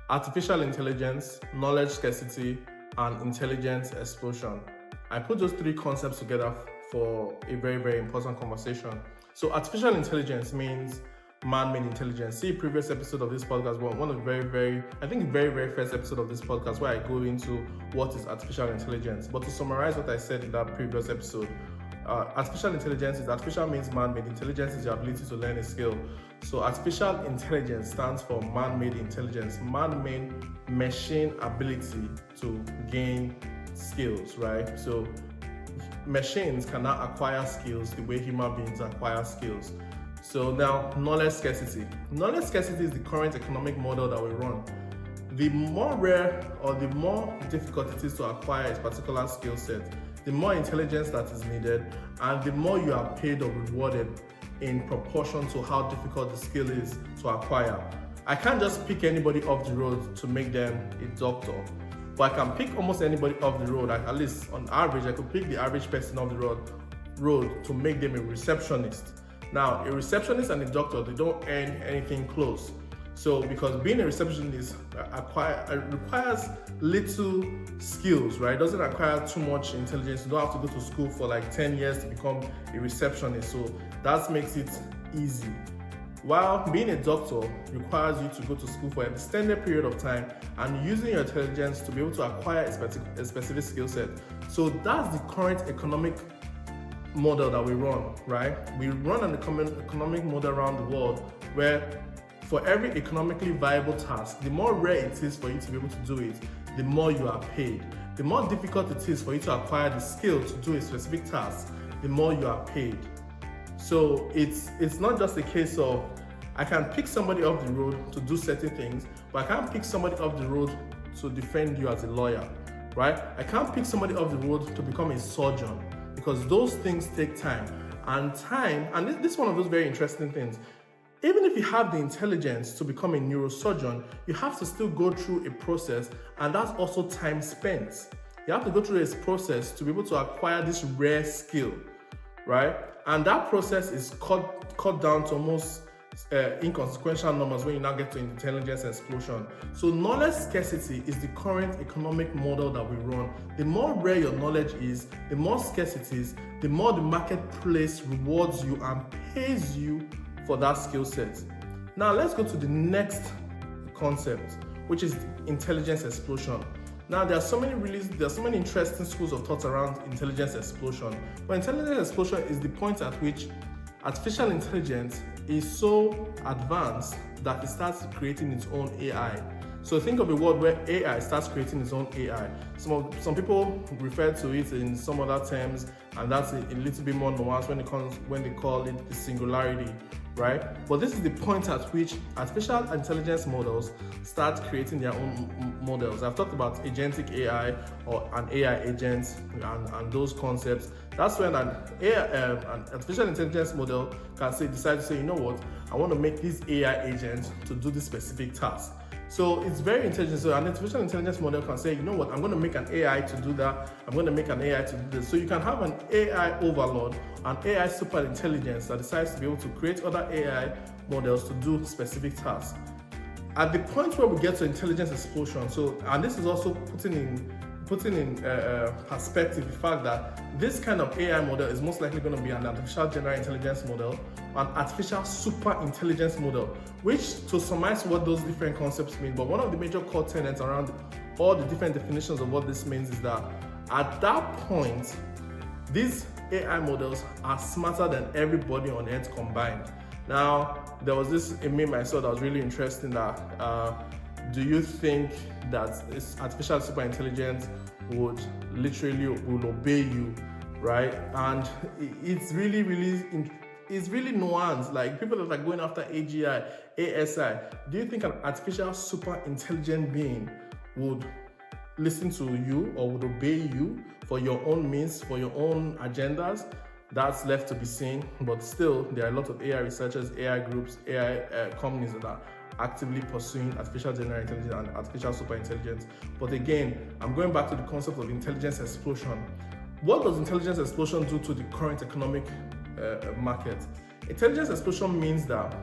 artificial intelligence, knowledge scarcity, and intelligence explosion. I put those three concepts together for a very, very important conversation. So artificial intelligence means man-made intelligence. See previous episode of this podcast, one of the very first episode of this podcast where I go into what is artificial intelligence. But to summarize what I said in that previous episode, artificial means man-made. Intelligence is the ability to learn a skill. So artificial intelligence stands for man-made intelligence, man-made machine ability to gain skills, right? So machines cannot acquire skills the way human beings acquire skills. So now, knowledge scarcity. Knowledge scarcity is the current economic model that we run. The more rare or the more difficult it is to acquire a particular skill set, the more intelligence that is needed, and the more you are paid or rewarded in proportion to how difficult the skill is to acquire. I can't just pick anybody off the road to make them a doctor, but I can pick almost anybody off the road. At least on average, I could pick the average person off the road to make them a receptionist. Now, a receptionist and a doctor, they don't earn anything close. So, because being a receptionist requires little skills, right? It doesn't require too much intelligence. You don't have to go to school for like 10 years to become a receptionist. So that makes it easy. While being a doctor requires you to go to school for an extended period of time and using your intelligence to be able to acquire a specific skill set. So that's the current economic model that we run, right? We run an economic model around the world where for every economically viable task, the more rare it is for you to be able to do it, the more you are paid. The more difficult it is for you to acquire the skill to do a specific task, the more you are paid. So it's not just a case of I can pick somebody off the road to do certain things, but I can't pick somebody off the road to defend you as a lawyer, right? I can't pick somebody off the road to become a surgeon, because those things take time. And this is one of those very interesting things. Even if you have the intelligence to become a neurosurgeon, you have to still go through a process, and that's also time spent. You have to go through this process to be able to acquire this rare skill, right? And that process is cut down to almost inconsequential numbers when you now get to intelligence explosion. So knowledge scarcity is the current economic model that we run. The more rare your knowledge is, the more scarce it is, the more the marketplace rewards you and pays you for that skill set. Now let's go to the next concept, which is intelligence explosion. Now there are so many interesting schools of thought around intelligence explosion. But intelligence explosion is the point at which artificial intelligence is so advanced that it starts creating its own AI. So think of a world where AI starts creating its own AI. Some people refer to it in some other terms, and that's a little bit more nuanced when they call it the singularity, right? But this is the point at which artificial intelligence models start creating their own models. I've talked about agentic AI or an AI agent and those concepts. That's when an artificial intelligence model can decide to say, you know what, I want to make this AI agent to do this specific task. So it's very intelligent. So an artificial intelligence model can say, you know what, I'm going to make an AI to do that. I'm going to make an AI to do this. So you can have an AI overload, an AI super intelligence that decides to be able to create other AI models to do specific tasks. At the point where we get to intelligence explosion, and this is also putting in perspective the fact that this kind of AI model is most likely going to be an artificial general intelligence model, an artificial super intelligence model, which, to summarize what those different concepts mean, but one of the major core tenets around all the different definitions of what this means is that at that point, these AI models are smarter than everybody on earth combined. Now, there was this meme I saw that was really interesting that do you think that this artificial super intelligence would obey you, right? And it's really nuanced. Like people that are going after AGI, ASI, do you think an artificial super intelligent being would listen to you or would obey you for your own means, for your own agendas? That's left to be seen, but still there are a lot of AI researchers, AI groups, AI companies that are actively pursuing artificial general intelligence and artificial super intelligence. But again, I'm going back to the concept of intelligence explosion. What does intelligence explosion do to the current economic market? Intelligence explosion means that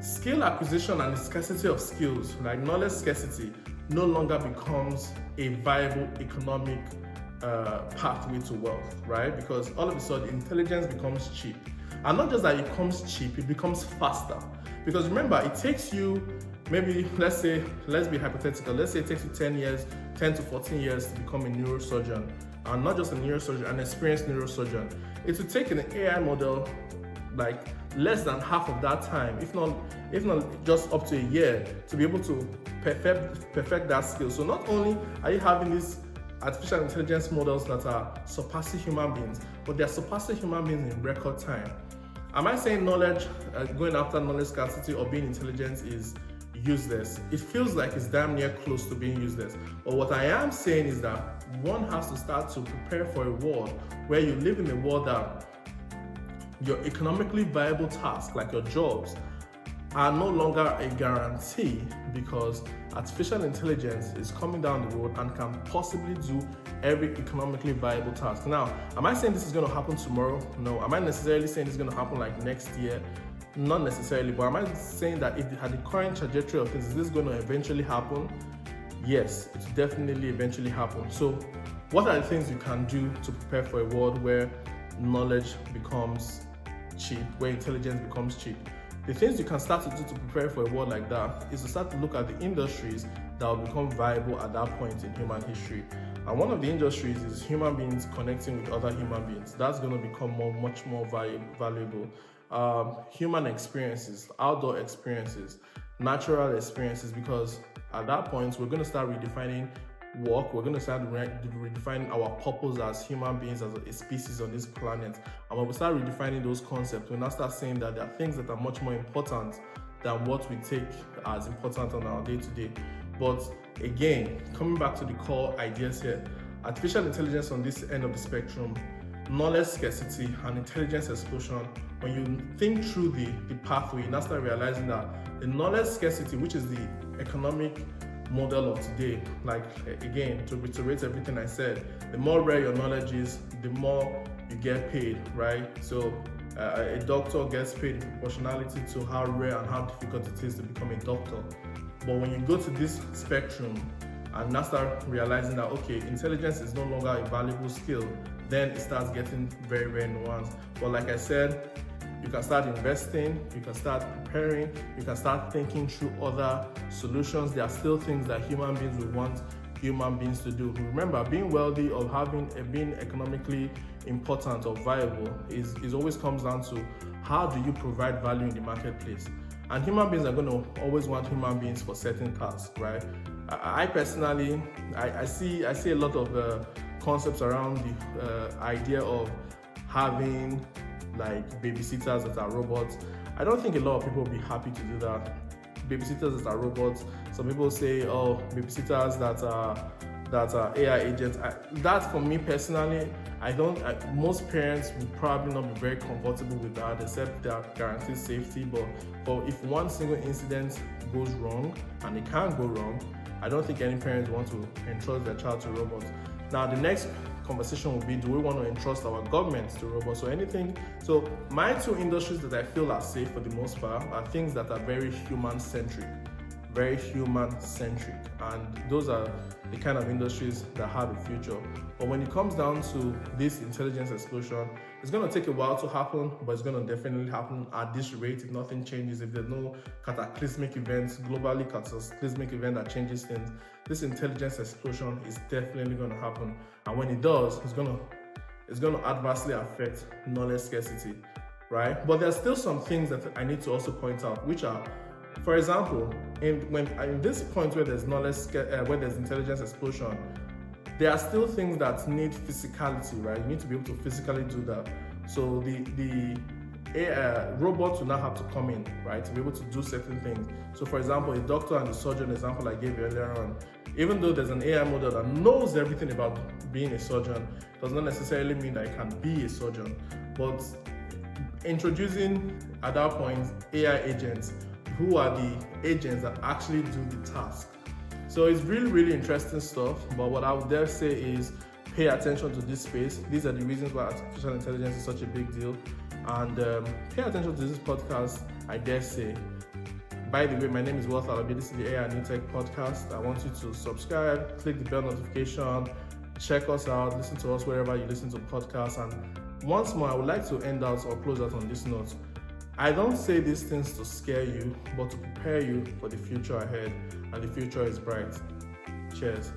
skill acquisition and the scarcity of skills, like knowledge scarcity, no longer becomes a viable economic pathway to wealth, right? Because all of a sudden, intelligence becomes cheap. And not just that it becomes cheap, it becomes faster. Because remember, it takes you maybe, let's be hypothetical, let's say it takes you 10 to 14 years to become a neurosurgeon. And not just a neurosurgeon, an experienced neurosurgeon. It would take an AI model like less than half of that time, if not just up to a year, to be able to perfect that skill. So not only are you having these artificial intelligence models that are surpassing human beings, but they're surpassing human beings in record time. Am I saying going after knowledge scarcity or being intelligent is useless? It feels like it's damn near close to being useless. But what I am saying is that one has to start to prepare for a world where you live in a world that your economically viable tasks, like your jobs, are no longer a guarantee, because artificial intelligence is coming down the road and can possibly do every economically viable task. Now, am I saying this is going to happen tomorrow? No. Am I necessarily saying this is going to happen like next year? Not necessarily. But am I saying that if it had the current trajectory of things, is this going to eventually happen? Yes, it's definitely eventually happen. So what are the things you can do to prepare for a world where knowledge becomes cheap, where intelligence becomes cheap? The things you can start to do to prepare for a world like that is to start to look at the industries that will become viable at that point in human history. And one of the industries is human beings connecting with other human beings. That's going to become much more valuable. Human experiences, outdoor experiences, natural experiences, because at that point, we're going to start redefining work. We're going to start redefining our purpose as human beings, as a species on this planet. And when we start redefining those concepts, we'll now start saying that there are things that are much more important than what we take as important on our day-to-day. But again, coming back to the core ideas here, artificial intelligence on this end of the spectrum, knowledge scarcity and intelligence explosion, when you think through the pathway, you now start realizing that the knowledge scarcity, which is the economic model of today, like again, to reiterate everything I said, the more rare your knowledge is, the more you get paid, right? So a doctor gets paid in proportionality to how rare and how difficult it is to become a doctor. But when you go to this spectrum and now start realizing that, okay, intelligence is no longer a valuable skill, then it starts getting very, very nuanced. But like I said, you can start investing, you can start preparing, you can start thinking through other solutions. There are still things that human beings will want human beings to do. Remember, being wealthy or being economically important or viable is always comes down to how do you provide value in the marketplace. And human beings are going to always want human beings for certain tasks, right? I personally, I see a lot of concepts around the idea of having like babysitters that are robots. I don't think a lot of people will be happy to do that. Babysitters that are robots. Some people say, oh, babysitters that are AI agents. That for me personally, most parents would probably not be very comfortable with that, except they are guaranteed safety. But if one single incident goes wrong, and it can go wrong, I don't think any parents want to entrust their child to robots. Now, the next conversation will be, do we want to entrust our government to robots or anything? So my two industries that I feel are safe for the most part are things that are very human-centric, and those are the kind of industries that have a future. But when it comes down to this intelligence explosion, it's going to take a while to happen, but it's going to definitely happen at this rate if nothing changes, if there's no cataclysmic events, globally cataclysmic event that changes things. This intelligence explosion is definitely going to happen, and when it does, it's going to adversely affect knowledge scarcity, right? But there's still some things that I need to also point out, which are, for example, in this point where there's where there's intelligence explosion, there are still things that need physicality, right? You need to be able to physically do that. So the robots will now have to come in, right, to be able to do certain things. So for example, a doctor and a surgeon example I gave earlier on, even though there's an AI model that knows everything about being a surgeon, does not necessarily mean that it can be a surgeon. But introducing at that point AI agents, who are the agents that actually do the task. So it's really, really interesting stuff, but what I would dare say is pay attention to this space. These are the reasons why artificial intelligence is such a big deal. And pay attention to this podcast, I dare say. By the way, my name is Wealth Alabi. This is the AIandNewTechPodcast. I want you to subscribe, click the bell notification, check us out, listen to us wherever you listen to podcasts. And once more, I would like to end out or close out on this note. I don't say these things to scare you, but to prepare you for the future ahead, and the future is bright. Cheers.